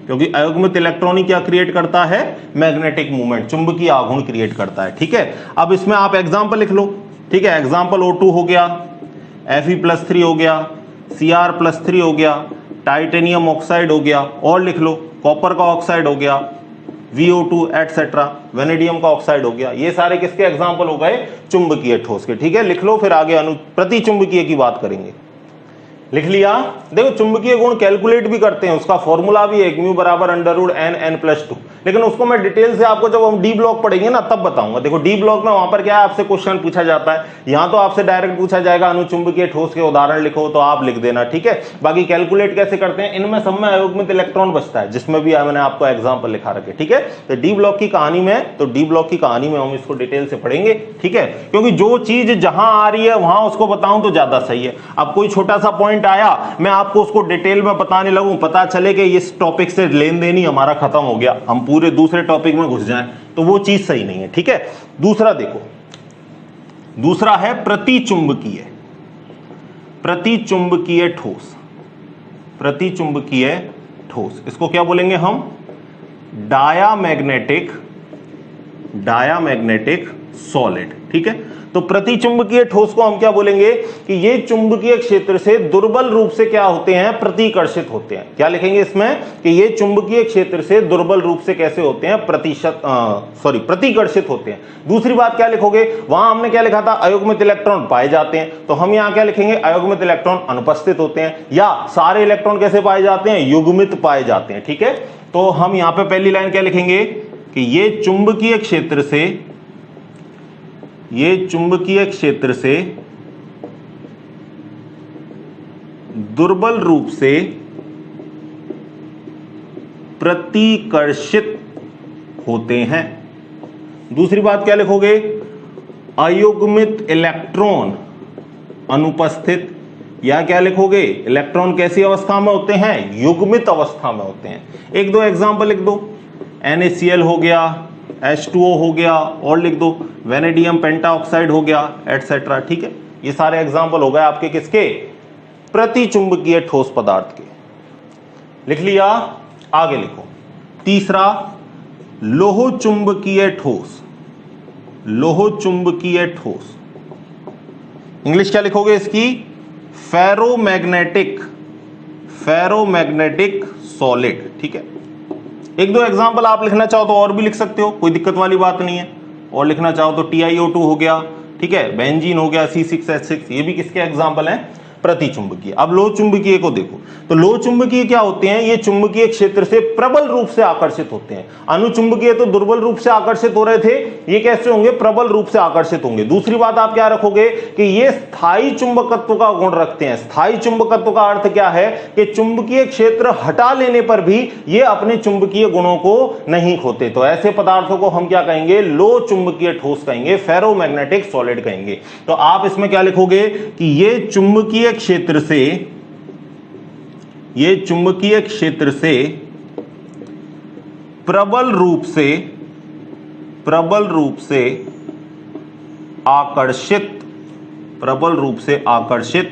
क्योंकि अयुग्मित इलेक्ट्रॉन ही क्या क्रिएट करता है, मैग्नेटिक मूवमेंट, चुंबकीय आघूर्ण क्रिएट करता है। ठीक है, अब इसमें आप एग्जांपल लिख लो। ठीक है, एग्जांपल O2 हो गया, Fe+3 हो गया, Cr+3 हो गया, टाइटेनियम ऑक्साइड हो गया, और लिख लो कॉपर का ऑक्साइड हो गया, VO2 एटसेट्रा, वेनेडियम का ऑक्साइड हो गया। ये सारे किसके एग्जांपल हो गए, चुंबकीय ठोस के। ठीक है, लिख लो, फिर आगे प्रति चुंबकीय की बात करेंगे। लिख लिया। देखो चुंबकीय गुण कैलकुलेट भी करते हैं, उसका फॉर्मूला भी है म्यू बराबर √n(n+2), लेकिन उसको मैं डिटेल से आपको जब हम डी ब्लॉक पढ़ेंगे ना तब बताऊंगा। देखो डी ब्लॉक में वहां पर क्या है, आपसे क्वेश्चन पूछा जाता है, यहां तो आपसे डायरेक्ट पूछा जाएगा अनुचुंबकीय ठोस के उदाहरण लिखो, तो आप लिख देना। ठीक है, बाकी कैलकुलेट कैसे करते हैं, इनमें सब में अयुग्मित इलेक्ट्रॉन बचता है, जिसमें भी मैंने आपको एग्जाम्पल लिखा रखे। ठीक है, तो डी ब्लॉक की कहानी में हम इसको डिटेल से पढ़ेंगे। ठीक है, क्योंकि जो चीज जहां आ रही है वहां उसको बताऊं तो ज्यादा सही है। अब कोई छोटा सा पॉइंट आया, मैं आपको उसको डिटेल में बताने लगूं, पता चले कि इस टॉपिक से लेन देन ही हमारा खत्म हो गया, हम पूरे दूसरे टॉपिक में घुस जाएं, तो वो चीज सही नहीं है। ठीक है, दूसरा देखो, दूसरा है प्रतिचुंबकीय ठोस। प्रतिचुंबकीय ठोस, इसको क्या बोलेंगे हम, डायामैग्नेटिक सॉलिड। ठीक है, तो प्रतिचुंबकीय ठोस को हम क्या बोलेंगे कि ये चुंबकीय क्षेत्र से दुर्बल रूप से क्या होते हैं, प्रतिकर्षित होते हैं। क्या लिखेंगे इसमें कि ये चुंबकीय क्षेत्र से दुर्बल रूप से कैसे होते हैं, प्रतिकर्षित होते हैं। दूसरी बात क्या लिखोगे, वहां हमने क्या लिखा था, अयुग्मित इलेक्ट्रॉन पाए जाते हैं, तो हम यहां क्या लिखेंगे, अयुग्मित इलेक्ट्रॉन अनुपस्थित होते हैं, या सारे इलेक्ट्रॉन कैसे पाए जाते हैं, युग्मित पाए जाते हैं। ठीक है, तो हम यहां पे पहली लाइन क्या लिखेंगे कि ये चुंबकीय क्षेत्र से दुर्बल रूप से प्रतिकर्षित होते हैं। दूसरी बात क्या लिखोगे, अयुग्मित इलेक्ट्रॉन अनुपस्थित, या क्या लिखोगे, इलेक्ट्रॉन कैसी अवस्था में होते हैं, युग्मित अवस्था में होते हैं। एक दो एग्जांपल लिख दो, NaCl हो गया, H2O हो गया, और लिख दो वेनेडियम पेंटाऑक्साइड हो गया, एटसेट्रा। ठीक है, ये सारे एग्जांपल हो गए आपके किसके, प्रतिचुंबकीय ठोस पदार्थ के। लिख लिया, आगे लिखो। तीसरा, लोहचुंबकीय ठोस। इंग्लिश क्या लिखोगे इसकी, फेरोमैग्नेटिक सॉलिड। ठीक है, एक दो एग्जांपल आप लिखना चाहो तो और भी लिख सकते हो, कोई दिक्कत वाली बात नहीं है। और लिखना चाहो तो TiO2 हो गया, ठीक है, बेंजीन हो गया, C6H6, ये भी किसके एग्जांपल हैं, प्रतिचुंबकीय। अब लो चुंबकीय को देखो, तो लो चुंबकीय क्या होते हैं, ये चुंबकीय क्षेत्र से प्रबल रूप से आकर्षित होते हैं। अनुचुंबकीय तो दुर्बल रूप से आकर्षित हो रहे थे, ये कैसे होंगे, प्रबल रूप से आकर्षित होंगे। दूसरी बात आप क्या रखोगे कि ये स्थायी चुंबकत्व का गुण रखते हैं। स्थायी चुंबकत्व का अर्थ क्या है कि चुंबकीय क्षेत्र हटा लेने पर भी ये अपने चुंबकीय गुणों को नहीं खोते। तो ऐसे पदार्थों को हम क्या कहेंगे, लो चुंबकीय ठोस कहेंगे, फेरोमैग्नेटिक सॉलिड कहेंगे। तो आप इसमें क्या लिखोगे कि ये चुंबकीय क्षेत्र से प्रबल रूप से आकर्षित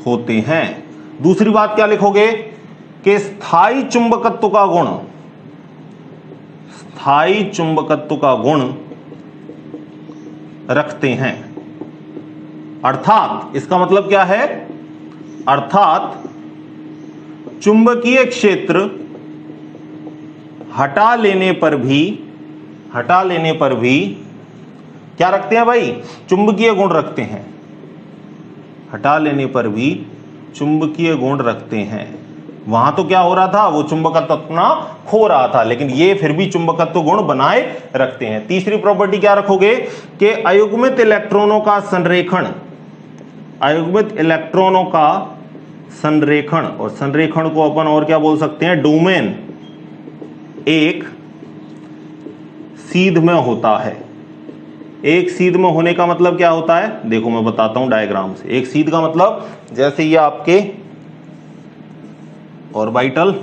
होते हैं। दूसरी बात क्या लिखोगे कि स्थायी चुंबकत्व का गुण रखते हैं। अर्थात इसका मतलब क्या है, अर्थात चुंबकीय क्षेत्र हटा लेने पर भी क्या रखते हैं भाई, चुंबकीय गुण रखते हैं। हटा लेने पर भी चुंबकीय गुण रखते हैं। वहां तो क्या हो रहा था, वो चुंबकत्व अपना खो रहा था, लेकिन ये फिर भी चुंबकत्व गुण बनाए रखते हैं। तीसरी प्रॉपर्टी क्या रखोगे कि अयुग्मित इलेक्ट्रॉनों का संरेखण, और संरेखण को अपन और क्या बोल सकते हैं, डोमेन, एक सीध में होता है। एक सीध में होने का मतलब क्या होता है, देखो मैं बताता हूं डायग्राम से। एक सीध का मतलब जैसे ये आपके ऑर्बिटल,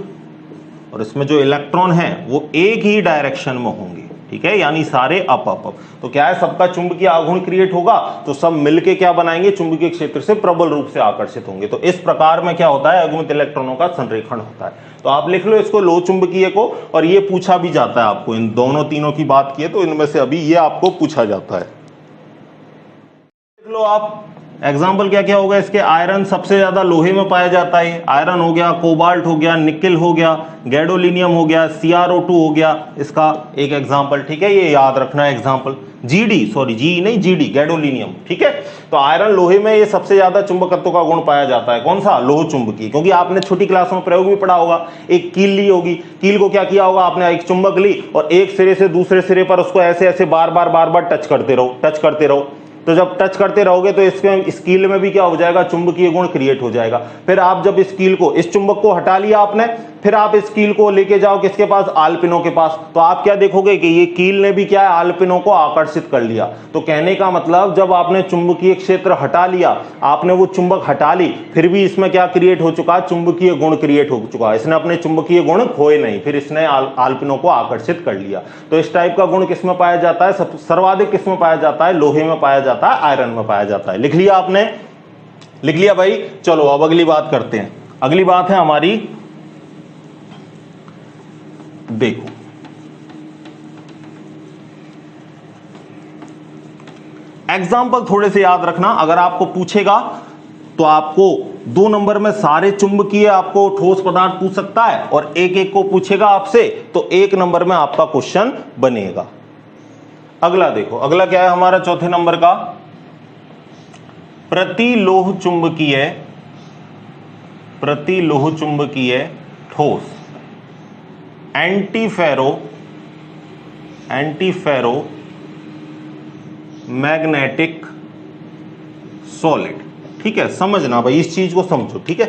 और इसमें जो इलेक्ट्रॉन है वो एक ही डायरेक्शन में होंगे। ठीक है, यानी सारे अप अप अप। तो क्या है, सबका चुंबकीय आघूर्ण क्रिएट होगा तो सब मिलके क्या बनाएंगे, चुंबकीय क्षेत्र से प्रबल रूप से आकर्षित होंगे। तो इस प्रकार में क्या होता है, अगुमित इलेक्ट्रॉनों का संरेखण होता है। तो आप लिख लो इसको लो चुंबकीय को, और ये पूछा भी जाता है आपको, इन दोनों तीनों की बात की है तो इनमें से अभी ये आपको पूछा जाता है। देख लो आप एग्जाम्पल क्या क्या होगा इसके। आयरन सबसे ज्यादा लोहे में पाया जाता है, आयरन हो गया, कोबाल्ट हो गया, निकेल हो गया, गैडोलिनियम हो गया, CrO2 हो गया, इसका एक एग्जाम्पल। ठीक है, ये याद रखना है एग्जाम्पल। जी नहीं, GD गैडोलिनियम। ठीक है, तो आयरन लोहे में ये सबसे ज्यादा चुंबकत्व का गुण पाया जाता है। कौन सा, लोह चुंबकीय। क्योंकि आपने छोटी क्लास में प्रयोग भी पढ़ा होगा, एक कील ली होगी, कील को क्या किया होगा आपने, एक चुंबक ली और एक सिरे से दूसरे सिरे पर उसको ऐसे ऐसे बार बार टच करते रहो। तो जब टच करते रहोगे तो इसके स्कील में भी क्या हो जाएगा, चुंबकीय गुण क्रिएट हो जाएगा। फिर आप जब स्कील को, इस चुंबक को हटा लिया आपने, फिर आप इस कील को लेके जाओ किसके पास, आलपिनों के पास, तो आप क्या देखोगे कि ये कील ने भी क्या है, आलपिनों को आकर्षित कर लिया। तो कहने का मतलब जब आपने चुंबकीय क्षेत्र हटा लिया, आपने वो चुंबक हटा ली, फिर भी इसमें क्या क्रिएट हो चुका, चुंबकीय गुण क्रिएट हो चुका। इसने अपने चुंबकीय गुण खोए नहीं, फिर इसने आलपिनों को आकर्षित कर लिया। तो इस टाइप का गुण किसमें पाया जाता है, सर्वाधिक किसमें पाया जाता है, लोहे में पाया जाता है, आयरन में पाया जाता है। लिख लिया आपने, लिख लिया भाई। चलो अब अगली बात करते हैं। अगली बात है हमारी, देखो एग्जाम्पल थोड़े से याद रखना। अगर आपको पूछेगा तो आपको 2 नंबर में सारे चुंबकीय आपको ठोस पदार्थ पूछ सकता है, और एक एक को पूछेगा आपसे तो 1 नंबर में आपका क्वेश्चन बनेगा। अगला देखो, अगला क्या है हमारा चौथे नंबर का, प्रतिलोह चुंबकीय ठोस एंटीफेरो मैग्नेटिक सॉलिड। ठीक है, समझना भाई, इस चीज को समझो। ठीक है,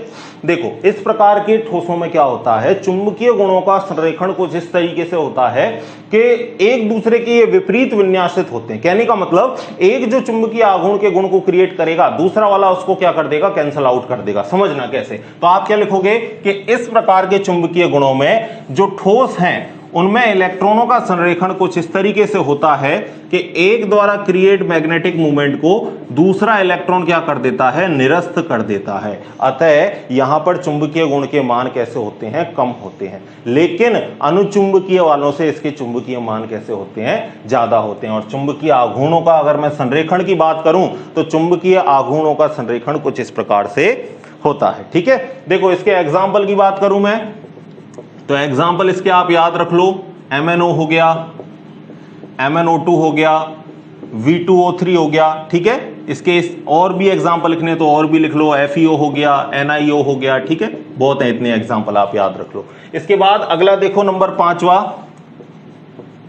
देखो इस प्रकार के ठोसों में क्या होता है, चुंबकीय गुणों का संरेखण कुछ इस तरीके से होता है कि एक दूसरे के ये विपरीत विन्यासित होते हैं। कहने का मतलब एक जो चुंबकीय आघूर्ण के गुण को क्रिएट करेगा, दूसरा वाला उसको क्या कर देगा, कैंसल आउट कर देगा। समझना कैसे, तो आप क्या लिखोगे कि इस प्रकार के चुंबकीय गुणों में जो ठोस हैं उनमें इलेक्ट्रॉनों का संरेखण कुछ इस तरीके से होता है कि एक द्वारा क्रिएट मैग्नेटिक मूवमेंट को दूसरा इलेक्ट्रॉन क्या कर देता है, निरस्त कर देता है। अतः यहां पर चुंबकीय गुण के मान कैसे होते हैं, कम होते हैं। लेकिन अनुचुंबकीय वालों से इसके चुंबकीय मान कैसे होते हैं, ज्यादा होते हैं। और चुंबकीय आघूर्णों का अगर मैं संरेखण की बात करूं तो चुंबकीय आघूर्णों का संरेखण कुछ इस प्रकार से होता है। ठीक है, देखो इसके एग्जाम्पल की बात करूं मैं, तो एग्जाम्पल इसके आप याद रख लो, MnO हो गया, MnO2 हो गया, V2O3 हो गया। ठीक है, इसके और भी एग्जाम्पल लिखने तो और भी लिख लो, FeO हो गया, NiO हो गया। ठीक है, बहुत है, इतने एग्जाम्पल आप याद रख लो। इसके बाद अगला देखो नंबर 5वां,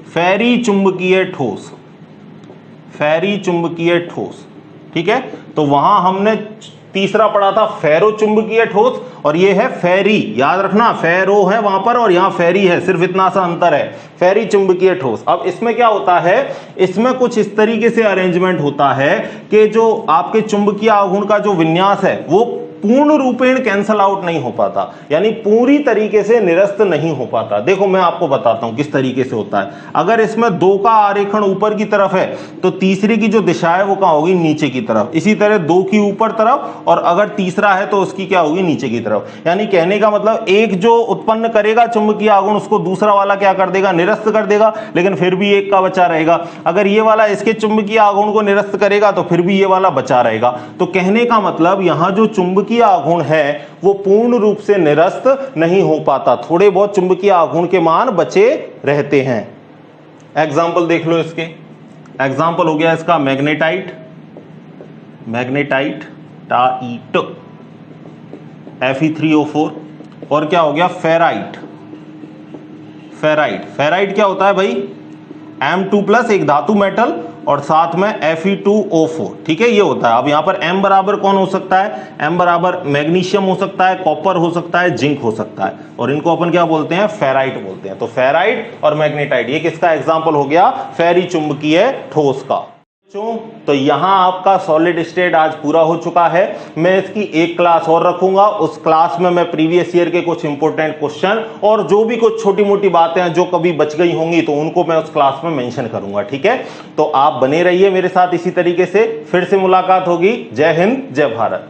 फेरी चुंबकीय ठोस। ठीक है, तो वहां हमने तीसरा पढ़ा था फेरो चुंबकीय ठोस, और ये है फेरी। याद रखना, फेरो है वहां पर और यहां फेरी है, सिर्फ इतना सा अंतर है, फेरी चुंबकीय ठोस। अब इसमें क्या होता है, इसमें कुछ इस तरीके से अरेंजमेंट होता है कि जो आपके चुंबकीय आघूर्ण का जो विन्यास है वो पूर्ण रूपेण कैंसल आउट नहीं हो पाता, यानी पूरी तरीके से निरस्त नहीं हो पाता। देखो मैं आपको बताता हूं किस तरीके से होता है। अगर इसमें 2 का आरेखण ऊपर की तरफ है तो तीसरे की जो दिशा है वो कहां होगी, नीचे की तरफ। इसी तरह 2 की ऊपर तरफ, और अगर तीसरा है तो उसकी क्या होगी, नीचे की तरफ। यानी कहने का मतलब एक जो उत्पन्न करेगा चुंबकीय आघूर्ण उसको दूसरा वाला क्या कर देगा, निरस्त कर देगा, लेकिन फिर भी एक का बचा रहेगा। अगर ये वाला इसके चुंबकीय आघूर्ण को निरस्त करेगा तो फिर भी ये वाला बचा रहेगा। तो कहने का मतलब यहां जो चुंबकीय आघूर्ण है वो पूर्ण रूप से निरस्त नहीं हो पाता, थोड़े बहुत चुंबकीय आघूर्ण के मान बचे रहते हैं। एग्जाम्पल देख लो इसके, एग्जाम्पल हो गया इसका मैग्नेटाइट टाइट Fe3O4, और क्या हो गया फेराइट क्या होता है भाई, M2+ एक धातु मेटल और साथ में Fe2O4। ठीक है, ये होता है। अब यहां पर M बराबर कौन हो सकता है, M बराबर मैग्नीशियम हो सकता है, कॉपर हो सकता है, जिंक हो सकता है, और इनको अपन क्या बोलते हैं, फेराइट बोलते हैं। तो फेराइट और मैग्नेटाइट, ये किसका एग्जाम्पल हो गया, फेरी चुंबकीय ठोस का। तो यहां आपका सॉलिड स्टेट आज पूरा हो चुका है। मैं इसकी एक क्लास और रखूंगा, उस क्लास में मैं प्रीवियस ईयर के कुछ इंपॉर्टेंट क्वेश्चन और जो भी कुछ छोटी मोटी बातें हैं जो कभी बच गई होंगी तो उनको मैं उस क्लास में मेंशन करूंगा। ठीक है, तो आप बने रहिए मेरे साथ इसी तरीके से। फिर से मुलाकात होगी। जय हिंद, जय भारत।